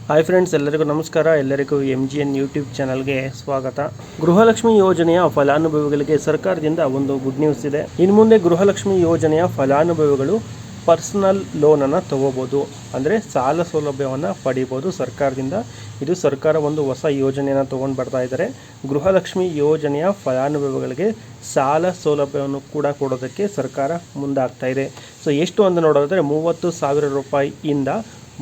Hi friends, ಎಲ್ಲರಿಗೂ ನಮಸ್ಕಾರ. ಎಲ್ಲರಿಗೂ MGN ಯೂಟ್ಯೂಬ್ ಚಾನಲ್ಗೆ ಸ್ವಾಗತ. ಗೃಹಲಕ್ಷ್ಮಿ ಯೋಜನೆಯ ಫಲಾನುಭವಿಗಳಿಗೆ ಸರ್ಕಾರದಿಂದ ಒಂದು ಗುಡ್ ನ್ಯೂಸ್ ಇದೆ. ಇನ್ನು ಮುಂದೆ ಗೃಹಲಕ್ಷ್ಮಿ ಯೋಜನೆಯ ಫಲಾನುಭವಿಗಳು ಪರ್ಸನಲ್ ಲೋನನ್ನು ತಗೋಬೋದು, ಅಂದರೆ ಸಾಲ ಸೌಲಭ್ಯವನ್ನು ಪಡಿಬೋದು ಸರ್ಕಾರದಿಂದ. ಇದು ಸರ್ಕಾರ ಒಂದು ಹೊಸ ಯೋಜನೆಯನ್ನು ತೊಗೊಂಡು ಬರ್ತಾ ಇದ್ದಾರೆ. ಗೃಹಲಕ್ಷ್ಮಿ ಯೋಜನೆಯ ಫಲಾನುಭವಿಗಳಿಗೆ ಸಾಲ ಸೌಲಭ್ಯವನ್ನು ಕೂಡ ಕೊಡೋದಕ್ಕೆ ಸರ್ಕಾರ ಮುಂದಾಗ್ತಾ ಇದೆ. ಸೊ ಎಷ್ಟು ಅಂತ ನೋಡೋದಾದರೆ 30,000 ರೂಪಾಯಿಯಿಂದ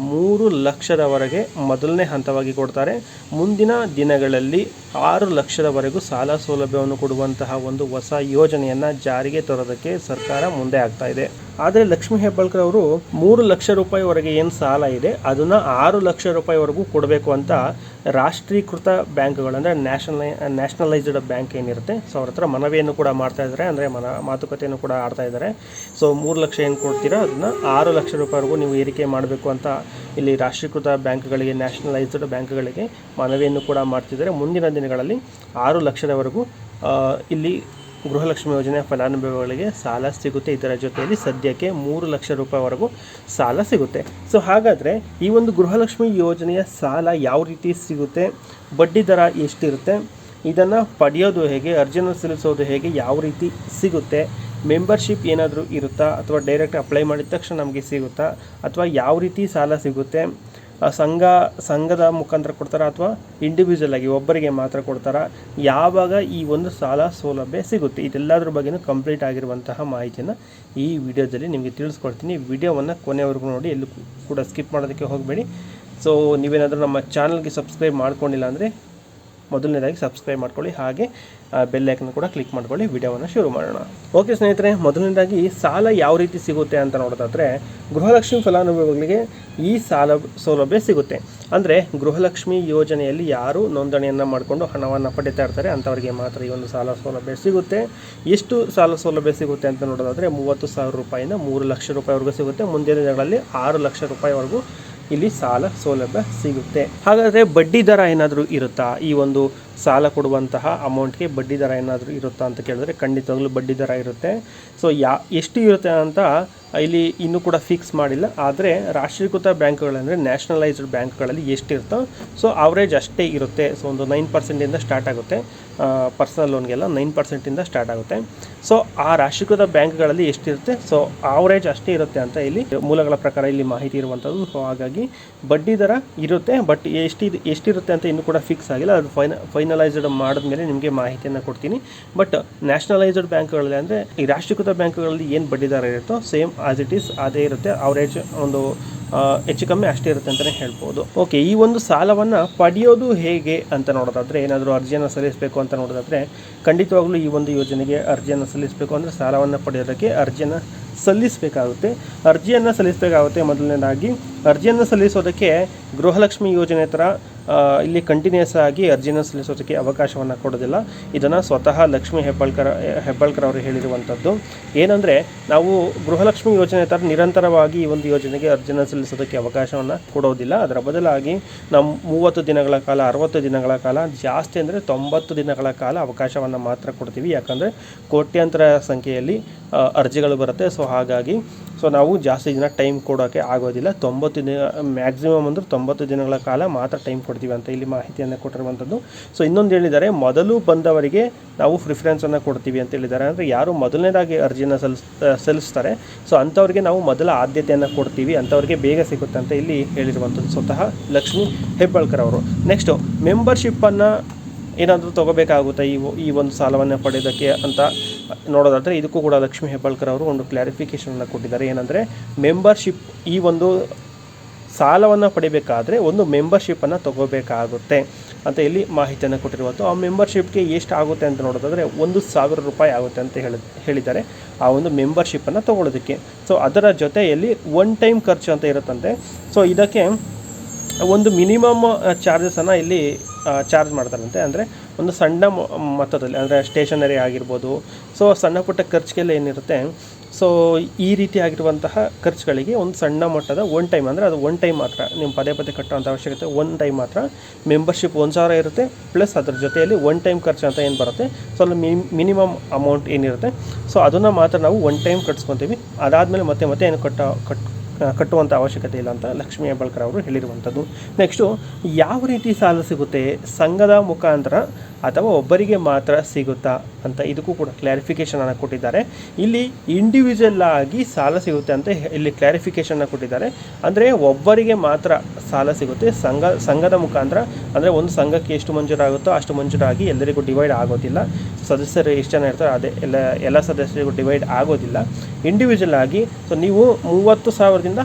3 ಲಕ್ಷದವರೆಗೆ ಮೊದಲನೇ ಹಂತವಾಗಿ ಕೊಡ್ತಾರೆ. ಮುಂದಿನ ದಿನಗಳಲ್ಲಿ 6 ಲಕ್ಷದವರೆಗೂ ಸಾಲ ಸೌಲಭ್ಯವನ್ನು ಕೊಡುವಂತಹ ಒಂದು ಹೊಸ ಯೋಜನೆಯನ್ನು ಜಾರಿಗೆ ತರೋದಕ್ಕೆ ಸರ್ಕಾರ ಮುಂದೆ ಆಗ್ತಾ ಇದೆ. ಆದರೆ ಲಕ್ಷ್ಮೀ ಹೆಬ್ಬಾಳ್ಕರ್ ಅವರು 3 ಲಕ್ಷ ರೂಪಾಯಿವರೆಗೆ ಏನು ಸಾಲ ಇದೆ ಅದನ್ನು 6 ಲಕ್ಷ ರೂಪಾಯಿವರೆಗೂ ಕೊಡಬೇಕು ಅಂತ ರಾಷ್ಟ್ರೀಕೃತ ಬ್ಯಾಂಕ್ಗಳು, ಅಂದರೆ ನ್ಯಾಷನಲೈಸ್ಡ್ ಬ್ಯಾಂಕ್ ಏನಿರುತ್ತೆ, ಸೊ ಅವ್ರ ಹತ್ರ ಮನವಿಯನ್ನು ಕೂಡ ಮಾಡ್ತಾ ಇದ್ದಾರೆ, ಅಂದರೆ ಮಾತುಕತೆಯನ್ನು ಕೂಡ ಆಡ್ತಾ ಇದ್ದಾರೆ. ಸೊ 3 ಲಕ್ಷ ಏನು ಕೊಡ್ತೀರಾ ಅದನ್ನು 6 ಲಕ್ಷ ರೂಪಾಯಿವರೆಗೂ ನೀವು ಏರಿಕೆ ಮಾಡಬೇಕು ಅಂತ ಇಲ್ಲಿ ರಾಷ್ಟ್ರೀಕೃತ ಬ್ಯಾಂಕ್ಗಳಿಗೆ, ನ್ಯಾಷನಲೈಸ್ಡ್ ಬ್ಯಾಂಕ್ಗಳಿಗೆ ಮನವಿಯನ್ನು ಕೂಡ ಮಾಡ್ತಿದ್ದಾರೆ. ಮುಂದಿನ ದಿನಗಳಲ್ಲಿ 6 ಲಕ್ಷದವರೆಗೂ ಇಲ್ಲಿ ಗೃಹಲಕ್ಷ್ಮಿ ಯೋಜನೆಯ ಫಲಾನುಭವಿಗಳಿಗೆ ಸಾಲ ಸಿಗುತ್ತೆ. ಇದರ ಜೊತೆಯಲ್ಲಿ ಸದ್ಯಕ್ಕೆ 3 ಲಕ್ಷ ರೂಪಾಯಿವರೆಗೂ ಸಾಲ ಸಿಗುತ್ತೆ. ಸೊ ಹಾಗಾದರೆ ಈ ಒಂದು ಗೃಹಲಕ್ಷ್ಮಿ ಯೋಜನೆಯ ಸಾಲ ಯಾವ ರೀತಿ ಸಿಗುತ್ತೆ, ಬಡ್ಡಿ ದರ ಎಷ್ಟಿರುತ್ತೆ, ಇದನ್ನು ಪಡೆಯೋದು ಹೇಗೆ, ಅರ್ಜಿಯನ್ನು ಸಲ್ಲಿಸೋದು ಹೇಗೆ, ಯಾವ ರೀತಿ ಸಿಗುತ್ತೆ, ಮೆಂಬರ್ಶಿಪ್ ಏನಾದರೂ ಇರುತ್ತಾ ಅಥವಾ ಡೈರೆಕ್ಟ್ ಅಪ್ಲೈ ಮಾಡಿದ ತಕ್ಷಣ ನಮಗೆ ಸಿಗುತ್ತಾ, ಅಥವಾ ಯಾವ ರೀತಿ ಸಾಲ ಸಿಗುತ್ತೆ, ಸಂಘದ ಮುಖಾಂತರ ಕೊಡ್ತಾರಾ ಅಥವಾ ಇಂಡಿವಿಜುವಲ್ ಆಗಿ ಒಬ್ಬರಿಗೆ ಮಾತ್ರ ಕೊಡ್ತಾರಾ, ಯಾವಾಗ ಈ ಒಂದು ಸಾಲ ಸೌಲಭ್ಯ ಸಿಗುತ್ತೆ, ಇದೆಲ್ಲದ್ರ ಬಗ್ಗೆಯೂ ಕಂಪ್ಲೀಟ್ ಆಗಿರುವಂತಹ ಮಾಹಿತಿಯನ್ನು ಈ ವಿಡಿಯೋದಲ್ಲಿ ನಿಮಗೆ ತಿಳಿಸ್ಕೊಡ್ತೀನಿ. ವಿಡಿಯೋವನ್ನು ಕೊನೆವರೆಗೂ ನೋಡಿ, ಎಲ್ಲೂ ಕೂಡ ಸ್ಕಿಪ್ ಮಾಡೋದಕ್ಕೆ ಹೋಗಬೇಡಿ. ಸೊ ನೀವೇನಾದರೂ ನಮ್ಮ ಚಾನಲ್ಗೆ ಸಬ್ಸ್ಕ್ರೈಬ್ ಮಾಡ್ಕೊಂಡಿಲ್ಲ ಅಂದರೆ ಮೊದಲನೇದಾಗಿ ಸಬ್ಸ್ಕ್ರೈಬ್ ಮಾಡ್ಕೊಳ್ಳಿ, ಹಾಗೆ ಬೆಲ್ ಐಕನ್ ಕೂಡ ಕ್ಲಿಕ್ ಮಾಡ್ಕೊಳ್ಳಿ. ವಿಡಿಯೋವನ್ನು ಶುರು ಮಾಡೋಣ. ಓಕೆ ಸ್ನೇಹಿತರೆ, ಮೊದಲನೇದಾಗಿ ಸಾಲ ಯಾವ ರೀತಿ ಸಿಗುತ್ತೆ ಅಂತ ನೋಡೋದಾದರೆ, ಗೃಹಲಕ್ಷ್ಮಿ ಫಲಾನುಭವಿಗಳಿಗೆ ಈ ಸಾಲ ಸೌಲಭ್ಯ ಸಿಗುತ್ತೆ. ಅಂದರೆ ಗೃಹಲಕ್ಷ್ಮಿ ಯೋಜನೆಯಲ್ಲಿ ಯಾರು ನೋಂದಣಿಯನ್ನು ಮಾಡಿಕೊಂಡು ಹಣವನ್ನು ಪಡಿತಾ ಇರ್ತಾರೆ ಅಂಥವರಿಗೆ ಮಾತ್ರ ಈ ಒಂದು ಸಾಲ ಸೌಲಭ್ಯ ಸಿಗುತ್ತೆ. ಎಷ್ಟು ಸಾಲ ಸೌಲಭ್ಯ ಸಿಗುತ್ತೆ ಅಂತ ನೋಡೋದಾದರೆ 30,000 ರೂಪಾಯಿಂದ 3 ಲಕ್ಷ ರೂಪಾಯಿವರೆಗೂ ಸಿಗುತ್ತೆ. ಮುಂದಿನ ದಿನಗಳಲ್ಲಿ 6 ಲಕ್ಷ ರೂಪಾಯಿವರೆಗೂ ಇಲ್ಲಿ ಸಾಲ ಸೌಲಭ್ಯ ಸಿಗುತ್ತೆ. ಹಾಗಾದರೆ ಬಡ್ಡಿ ದರ ಏನಾದರೂ ಇರುತ್ತಾ, ಈ ಒಂದು ಸಾಲ ಕೊಡುವಂತಹ ಅಮೌಂಟ್ಗೆ ಬಡ್ಡಿ ದರ ಏನಾದರೂ ಇರುತ್ತಾ ಅಂತ ಕೇಳಿದ್ರೆ ಖಂಡಿತವಾಗ್ಲೂ ಬಡ್ಡಿ ದರ ಇರುತ್ತೆ. ಸೊ ಎಷ್ಟು ಇರುತ್ತೆ ಅಂತ ಇಲ್ಲಿ ಇನ್ನೂ ಕೂಡ ಫಿಕ್ಸ್ ಮಾಡಿಲ್ಲ. ಆದರೆ ರಾಷ್ಟ್ರೀಕೃತ ಬ್ಯಾಂಕ್ಗಳಂದರೆ ನ್ಯಾಷನಲೈಸ್ಡ್ ಬ್ಯಾಂಕ್ಗಳಲ್ಲಿ ಎಷ್ಟಿರುತ್ತೋ ಸೊ ಅವರೇಜ್ ಅಷ್ಟೇ ಇರುತ್ತೆ. ಸೊ ಒಂದು 9% ಸ್ಟಾರ್ಟ್ ಆಗುತ್ತೆ. ಪರ್ಸನಲ್ ಲೋನ್ಗೆಲ್ಲ 9% ಸ್ಟಾರ್ಟ್ ಆಗುತ್ತೆ. ಸೊ ಆ ರಾಷ್ಟ್ರೀಕೃತ ಬ್ಯಾಂಕ್ಗಳಲ್ಲಿ ಎಷ್ಟಿರುತ್ತೆ, ಸೊ ಅವರೇಜ್ ಅಷ್ಟೇ ಇರುತ್ತೆ ಅಂತ ಇಲ್ಲಿ ಮೂಲಗಳ ಪ್ರಕಾರ ಇಲ್ಲಿ ಮಾಹಿತಿ ಇರುವಂಥದ್ದು. ಸೊ ಹಾಗಾಗಿ ಬಡ್ಡಿ ದರ ಇರುತ್ತೆ, ಬಟ್ ಎಷ್ಟಿರುತ್ತೆ ಅಂತ ಇನ್ನೂ ಕೂಡ ಫಿಕ್ಸ್ ಆಗಿಲ್ಲ. ಅದು ಫೈನಲೈಸ್ಡ್ ಮಾಡಿದ್ಮೇಲೆ ನಿಮಗೆ ಮಾಹಿತಿಯನ್ನು ಕೊಡ್ತೀನಿ. ಬಟ್ ನ್ಯಾಷನಲೈಸ್ಡ್ ಬ್ಯಾಂಕ್ಗಳಲ್ಲಿ, ಅಂದರೆ ಈ ರಾಷ್ಟ್ರೀಕೃತ ಬ್ಯಾಂಕ್ಗಳಲ್ಲಿ ಏನು ಬಡ್ಡಿ ದರ ಇರುತ್ತೋ ಸೇಮ್ ಆಸ್ ಇಟ್ ಈಸ್ ಅದೇ ಇರುತ್ತೆ. ಅವರೇಜ್ ಒಂದು ಹೆಚ್ಚು ಕಮ್ಮಿ ಅಷ್ಟೇ ಇರುತ್ತೆ ಅಂತಲೇ ಹೇಳ್ಬೋದು. ಓಕೆ, ಈ ಒಂದು ಸಾಲವನ್ನು ಪಡೆಯೋದು ಹೇಗೆ ಅಂತ ನೋಡೋದಾದರೆ, ಏನಾದರೂ ಅರ್ಜಿಯನ್ನು ಸಲ್ಲಿಸಬೇಕು ಅಂತ ನೋಡೋದಾದರೆ ಖಂಡಿತವಾಗ್ಲೂ ಈ ಒಂದು ಯೋಜನೆಗೆ ಅರ್ಜಿಯನ್ನು ಸಲ್ಲಿಸಬೇಕು. ಅಂದರೆ ಸಾಲವನ್ನು ಪಡೆಯೋದಕ್ಕೆ ಅರ್ಜಿಯನ್ನು ಸಲ್ಲಿಸಬೇಕಾಗುತ್ತೆ. ಮೊದಲನೇದಾಗಿ ಅರ್ಜಿಯನ್ನು ಸಲ್ಲಿಸೋದಕ್ಕೆ ಗೃಹಲಕ್ಷ್ಮಿ ಯೋಜನೆ ಥರ ಇಲ್ಲಿ ಕಂಟಿನ್ಯೂಸ್ ಆಗಿ ಅರ್ಜಿಯನ್ನು ಸಲ್ಲಿಸೋದಕ್ಕೆ ಅವಕಾಶವನ್ನು ಕೊಡೋದಿಲ್ಲ. ಇದನ್ನು ಸ್ವತಃ ಲಕ್ಷ್ಮೀ ಹೆಬ್ಬಾಳ್ಕರ್ ಅವರು ಹೇಳಿರುವಂಥದ್ದು. ಏನಂದರೆ, ನಾವು ಗೃಹಲಕ್ಷ್ಮಿ ಯೋಜನೆ ಥರ ನಿರಂತರವಾಗಿ ಈ ಒಂದು ಯೋಜನೆಗೆ ಅರ್ಜಿಯನ್ನು ಸಲ್ಲಿಸೋದಕ್ಕೆ ಅವಕಾಶವನ್ನು ಕೊಡೋದಿಲ್ಲ. ಅದರ ಬದಲಾಗಿ ನಾವು 30 ದಿನಗಳ ಕಾಲ, 60 ದಿನಗಳ ಕಾಲ, ಜಾಸ್ತಿ ಅಂದರೆ 90 ದಿನಗಳ ಕಾಲ ಅವಕಾಶವನ್ನು ಮಾತ್ರ ಕೊಡ್ತೀವಿ. ಯಾಕಂದರೆ ಕೋಟ್ಯಾಂತರ ಸಂಖ್ಯೆಯಲ್ಲಿ ಅರ್ಜಿಗಳು ಬರುತ್ತೆ. ಸೊ ಹಾಗಾಗಿ ನಾವು ಜಾಸ್ತಿ ದಿನ ಟೈಮ್ ಕೊಡೋಕ್ಕೆ ಆಗೋದಿಲ್ಲ. 90 ದಿನ ಮ್ಯಾಕ್ಸಿಮಮ್ ಅಂದರೆ 90 ದಿನಗಳ ಕಾಲ ಮಾತ್ರ ಟೈಮ್ ಕೊಡ್ತೀವಿ ಅಂತ ಇಲ್ಲಿ ಮಾಹಿತಿಯನ್ನು ಕೊಟ್ಟಿರುವಂಥದ್ದು. ಸೊ ಇನ್ನೊಂದು ಹೇಳಿದ್ದಾರೆ, ಮೊದಲು ಬಂದವರಿಗೆ ನಾವು ಪ್ರಿಫರೆನ್ಸನ್ನು ಕೊಡ್ತೀವಿ ಅಂತ ಹೇಳಿದ್ದಾರೆ. ಅಂದರೆ ಯಾರು ಮೊದಲನೇದಾಗಿ ಅರ್ಜಿಯನ್ನು ಸಲ್ಲಿಸ್ತಾರೆ ಸೊ ಅಂಥವ್ರಿಗೆ ನಾವು ಮೊದಲ ಆದ್ಯತೆಯನ್ನು ಕೊಡ್ತೀವಿ, ಅಂಥವ್ರಿಗೆ ಬೇಗ ಸಿಗುತ್ತೆ ಅಂತ ಇಲ್ಲಿ ಹೇಳಿರುವಂಥದ್ದು ಸ್ವತಃ ಲಕ್ಷ್ಮೀ ಹೆಬ್ಬಾಳ್ಕರ್ ಅವರು. ನೆಕ್ಸ್ಟು ಮೆಂಬರ್ಶಿಪ್ಪನ್ನು ಏನಾದರೂ ತೊಗೋಬೇಕಾಗುತ್ತೆ ಈ ಒಂದು ಸಾಲವನ್ನು ಪಡೆಯೋದಕ್ಕೆ ಅಂತ ನೋಡೋದಾದರೆ, ಇದಕ್ಕೂ ಕೂಡ ಲಕ್ಷ್ಮೀ ಹೆಬ್ಬಾಳ್ಕರ್ ಅವರು ಒಂದು ಕ್ಲಾರಿಫಿಕೇಷನನ್ನು ಕೊಟ್ಟಿದ್ದಾರೆ. ಏನಂದರೆ, ಮೆಂಬರ್ಶಿಪ್, ಈ ಒಂದು ಸಾಲವನ್ನು ಪಡಿಬೇಕಾದ್ರೆ ಒಂದು ಮೆಂಬರ್ಶಿಪ್ಪನ್ನು ತೊಗೋಬೇಕಾಗುತ್ತೆ ಅಂತ ಇಲ್ಲಿ ಮಾಹಿತಿಯನ್ನು ಕೊಟ್ಟಿರುವಂಥ. ಆ ಮೆಂಬರ್ಶಿಪ್ಗೆ ಎಷ್ಟು ಆಗುತ್ತೆ ಅಂತ ನೋಡೋದಾದರೆ 1,000 ರೂಪಾಯಿ ಆಗುತ್ತೆ ಅಂತ ಹೇಳಿದ್ದಾರೆ ಆ ಒಂದು ಮೆಂಬರ್ಶಿಪ್ಪನ್ನು ತೊಗೊಳ್ಳೋದಕ್ಕೆ. ಸೊ ಅದರ ಜೊತೆಯಲ್ಲಿ ಒನ್ ಟೈಮ್ ಖರ್ಚು ಅಂತ ಇರುತ್ತಂತೆ. ಸೊ ಇದಕ್ಕೆ ಒಂದು ಮಿನಿಮಮ್ ಚಾರ್ಜಸನ್ನು ಇಲ್ಲಿ ಚಾರ್ಜ್ ಮಾಡ್ತಾರಂತೆ. ಅಂದರೆ ಒಂದು ಸಣ್ಣ ಮೊತ್ತದಲ್ಲಿ, ಅಂದರೆ ಸ್ಟೇಷನರಿ ಆಗಿರ್ಬೋದು, ಸೊ ಸಣ್ಣ ಪುಟ್ಟ ಖರ್ಚಿಗೆಲ್ಲ ಏನಿರುತ್ತೆ, ಸೊ ಈ ರೀತಿ ಆಗಿರುವಂತಹ ಖರ್ಚುಗಳಿಗೆ ಒಂದು ಸಣ್ಣ ಮಟ್ಟದ ಒನ್ ಟೈಮ್, ಅಂದರೆ ಅದು ಒನ್ ಟೈಮ್ ಮಾತ್ರ, ನೀವು ಪದೇ ಕಟ್ಟುವಂಥ ಅವಶ್ಯಕತೆ, ಒನ್ ಟೈಮ್ ಮಾತ್ರ ಮೆಂಬರ್ಶಿಪ್ 1,000 ಇರುತ್ತೆ. ಪ್ಲಸ್ ಅದ್ರ ಜೊತೆಯಲ್ಲಿ ಒನ್ ಟೈಮ್ ಖರ್ಚು ಅಂತ ಏನು ಬರುತ್ತೆ, ಸೊ ಅಲ್ಲಿ ಮಿನಿಮಮ್ ಅಮೌಂಟ್ ಏನಿರುತ್ತೆ ಸೊ ಅದನ್ನು ಮಾತ್ರ ನಾವು ಒನ್ ಟೈಮ್ ಕಟ್ಸ್ಕೊತೀವಿ. ಅದಾದಮೇಲೆ ಮತ್ತೆ ಏನು ಕಟ್ಟುವಂಥ ಅವಶ್ಯಕತೆ ಇಲ್ಲ ಅಂತ ಲಕ್ಷ್ಮೀ ಹೆಬ್ಬಾಳ್ಕರ್ ಅವರು ಹೇಳಿರುವಂಥದ್ದು. ನೆಕ್ಸ್ಟು, ಯಾವ ರೀತಿ ಸಾಲ ಸಿಗುತ್ತೆ, ಸಂಘದ ಮುಖಾಂತರ ಅಥವಾ ಒಬ್ಬರಿಗೆ ಮಾತ್ರ ಸಿಗುತ್ತಾ ಅಂತ ಇದಕ್ಕೂ ಕೂಡ ಕ್ಲಾರಿಫಿಕೇಷನನ್ನು ಕೊಟ್ಟಿದ್ದಾರೆ. ಇಲ್ಲಿ ಇಂಡಿವಿಜುವಲ್ ಆಗಿ ಸಾಲ ಸಿಗುತ್ತೆ ಅಂತ ಇಲ್ಲಿ ಕ್ಲಾರಿಫಿಕೇಷನ್ನ ಕೊಟ್ಟಿದ್ದಾರೆ. ಅಂದರೆ ಒಬ್ಬರಿಗೆ ಮಾತ್ರ ಸಾಲ ಸಿಗುತ್ತೆ, ಸಂಘದ ಮುಖಾಂತರ. ಅಂದರೆ ಒಂದು ಸಂಘಕ್ಕೆ ಎಷ್ಟು ಮಂಜೂರಾಗುತ್ತೋ ಅಷ್ಟು ಮಂಜೂರಾಗಿ ಎಲ್ಲರಿಗೂ ಡಿವೈಡ್ ಆಗೋದಿಲ್ಲ. ಸದಸ್ಯರು ಎಷ್ಟು ಜನ ಇರ್ತಾರೆ ಅದೇ ಎಲ್ಲ ಸದಸ್ಯರಿಗೂ ಡಿವೈಡ್ ಆಗೋದಿಲ್ಲ. ಇಂಡಿವಿಜುವಲ್ ಆಗಿ ನೀವು 30,000ದಿಂದ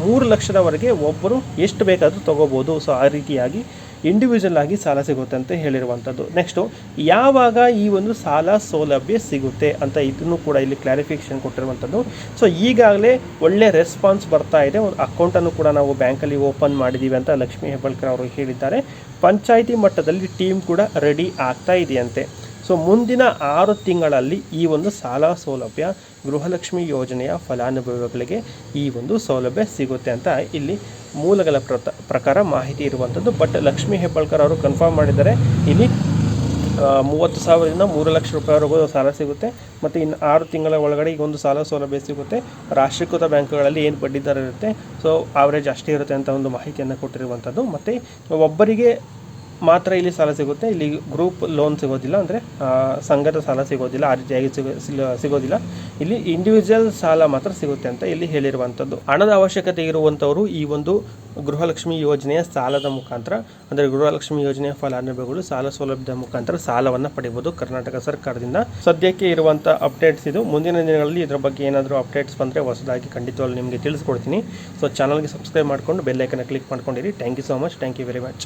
3,00,000ವರೆಗೆ ಒಬ್ಬರು ಎಷ್ಟು ಬೇಕಾದರೂ ತೊಗೋಬೋದು. ಸೊ ಆ ರೀತಿಯಾಗಿ ಇಂಡಿವಿಜುವಲ್ ಆಗಿ ಸಾಲ ಸಿಗುತ್ತೆ ಅಂತ ಹೇಳಿರುವಂಥದ್ದು. ನೆಕ್ಸ್ಟು, ಯಾವಾಗ ಈ ಒಂದು ಸಾಲ ಸೌಲಭ್ಯ ಸಿಗುತ್ತೆ ಅಂತ ಇದನ್ನು ಕೂಡ ಇಲ್ಲಿ ಕ್ಲಾರಿಫಿಕೇಷನ್ ಕೊಟ್ಟಿರುವಂಥದ್ದು. ಸೊ ಈಗಾಗಲೇ ಒಳ್ಳೆ ರೆಸ್ಪಾನ್ಸ್ ಬರ್ತಾ ಇದೆ. ಒಂದು ಅಕೌಂಟನ್ನು ಕೂಡ ನಾವು ಬ್ಯಾಂಕಲ್ಲಿ ಓಪನ್ ಮಾಡಿದ್ದೀವಿ ಅಂತ ಲಕ್ಷ್ಮೀ ಹೆಬ್ಬಾಳ್ಕರ್ ಅವರು ಹೇಳಿದ್ದಾರೆ. ಪಂಚಾಯಿತಿ ಮಟ್ಟದಲ್ಲಿ ಟೀಮ್ ಕೂಡ ರೆಡಿ ಆಗ್ತಾ ಇದೆಯಂತೆ. ಸೊ ಮುಂದಿನ 6 ತಿಂಗಳಲ್ಲಿ ಈ ಒಂದು ಸಾಲ ಸೌಲಭ್ಯ ಗೃಹಲಕ್ಷ್ಮಿ ಯೋಜನೆಯ ಫಲಾನುಭವಿಗಳಿಗೆ ಈ ಒಂದು ಸೌಲಭ್ಯ ಸಿಗುತ್ತೆ ಅಂತ ಇಲ್ಲಿ ಮೂಲಗಳ ಪ್ರಕಾರ ಮಾಹಿತಿ ಇರುವಂಥದ್ದು. ಬಟ್ ಲಕ್ಷ್ಮೀ ಹೆಬ್ಬಾಳ್ಕರ್ ಅವರು ಕನ್ಫರ್ಮ್ ಮಾಡಿದ್ದಾರೆ, ಇಲ್ಲಿ 30,000ದಿಂದ 3,00,000 ರೂಪಾಯಿವರೆಗೂ ಸಾಲ ಸಿಗುತ್ತೆ. ಮತ್ತು ಇನ್ನು 6 ತಿಂಗಳ ಒಳಗಡೆ ಈ ಒಂದು ಸಾಲ ಸೌಲಭ್ಯ ಸಿಗುತ್ತೆ. ರಾಷ್ಟ್ರೀಕೃತ ಬ್ಯಾಂಕ್ಗಳಲ್ಲಿ ಏನು ಬಡ್ಡಿ ದರ ಇರುತ್ತೆ, ಸೊ ಆವ್ರೇಜ್ ಅಷ್ಟೇ ಇರುತ್ತೆ ಅಂತ ಒಂದು ಮಾಹಿತಿಯನ್ನು ಕೊಟ್ಟಿರುವಂಥದ್ದು. ಮತ್ತು ಒಬ್ಬರಿಗೆ ಮಾತ್ರ ಇಲ್ಲಿ ಸಾಲ ಸಿಗುತ್ತೆ. ಇಲ್ಲಿ ಗ್ರೂಪ್ ಲೋನ್ ಸಿಗೋದಿಲ್ಲ, ಅಂದರೆ ಸಂಘದ ಸಾಲ ಸಿಗೋದಿಲ್ಲ, ಆ ರೀತಿಯಾಗಿ ಸಿಗೋದಿಲ್ಲ. ಇಲ್ಲಿ ಇಂಡಿವಿಜುವಲ್ ಸಾಲ ಮಾತ್ರ ಸಿಗುತ್ತೆ ಅಂತ ಇಲ್ಲಿ ಹೇಳಿರುವಂಥದ್ದು. ಹಣದ ಅವಶ್ಯಕತೆ ಇರುವಂಥವರು ಈ ಒಂದು ಗೃಹಲಕ್ಷ್ಮಿ ಯೋಜನೆಯ ಸಾಲದ ಮುಖಾಂತರ, ಅಂದರೆ ಗೃಹಲಕ್ಷ್ಮಿ ಯೋಜನೆಯ ಫಲಾನುಭವಿಗಳು ಸಾಲ ಸೌಲಭ್ಯದ ಮುಖಾಂತರ ಸಾಲವನ್ನು ಪಡೆಯಬಹುದು ಕರ್ನಾಟಕ ಸರ್ಕಾರದಿಂದ. ಸದ್ಯಕ್ಕೆ ಇರುವಂಥ ಅಪ್ಡೇಟ್ಸ್ ಇದು. ಮುಂದಿನ ದಿನಗಳಲ್ಲಿ ಇದರ ಬಗ್ಗೆ ಏನಾದರೂ ಅಪ್ಡೇಟ್ಸ್ ಬಂದರೆ ಹೊಸದಾಗಿ ಖಂಡಿತವಾಗ್ಲೂ ನಿಮಗೆ ತಿಳಿಸ್ಕೊಡ್ತೀನಿ. ಸೊ ಚಾನಲ್ಗೆ ಸಬ್ಸ್ಕ್ರೈಬ್ ಮಾಡಿಕೊಂಡು ಬೆಲ್ ಐಕನ್ನ ಕ್ಲಿಕ್ ಮಾಡ್ಕೊಂಡಿರಿ. Thank you so much. Thank you very much.